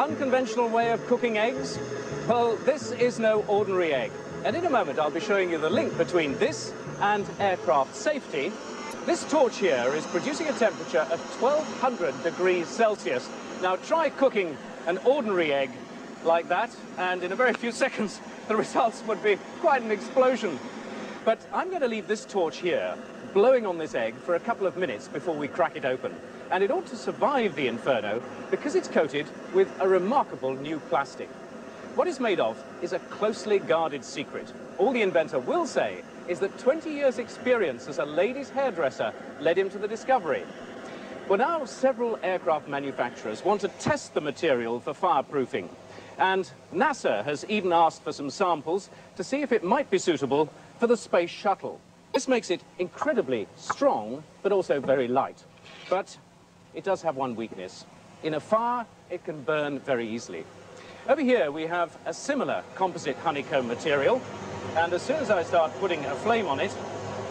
unconventional way of cooking eggs? Well, this is no ordinary egg. And in a moment, I'll be showing you the link between this and aircraft safety. This torch here is producing a temperature of 1200 degrees Celsius. Now, try cooking an ordinary egg like that, and in a very few seconds, the results would be quite an explosion. But I'm going to leave this torch here, blowing on this egg for a couple of minutes before we crack it open. And it ought to survive the inferno because it's coated with a remarkable new plastic. What it's made of is a closely guarded secret. All the inventor will say is that 20 years' experience as a ladies' hairdresser led him to the discovery. Well, now several aircraft manufacturers want to test the material for fireproofing. And NASA has even asked for some samples to see if it might be suitable for the space shuttle. This makes it incredibly strong, but also very light. But it does have one weakness. In a fire, it can burn very easily. Over here, we have a similar composite honeycomb material. And as soon as I start putting a flame on it,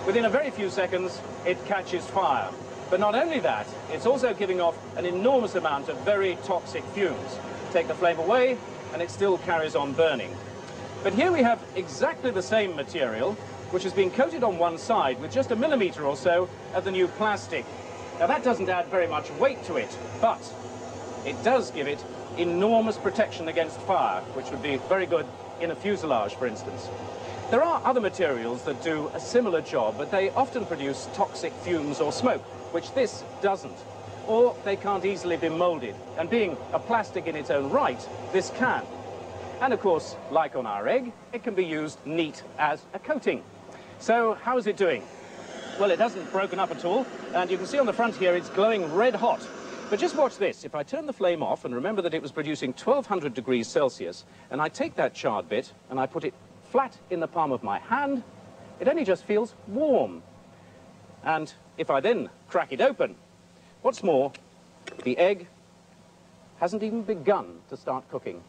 within a very few seconds, it catches fire. But not only that, it's also giving off an enormous amount of very toxic fumes. Take the flame away, and it still carries on burning. But here we have exactly the same material, which has been coated on one side with just a millimetre or so of the new plastic. Now, that doesn't add very much weight to it, but it does give it enormous protection against fire, which would be very good in a fuselage, for instance. There are other materials that do a similar job, but they often produce toxic fumes or smoke, which this doesn't. Or they can't easily be moulded. And being a plastic in its own right, this can. And of course, like on our egg, it can be used neat as a coating. So how is it doing? Well, it hasn't broken up at all, and you can see on the front here it's glowing red hot. But just watch this. If I turn the flame off, and remember that it was producing 1200 degrees Celsius, and I take that charred bit and I put it flat in the palm of my hand, it only just feels warm. And if I then crack it open, what's more, the egg hasn't even begun to start cooking.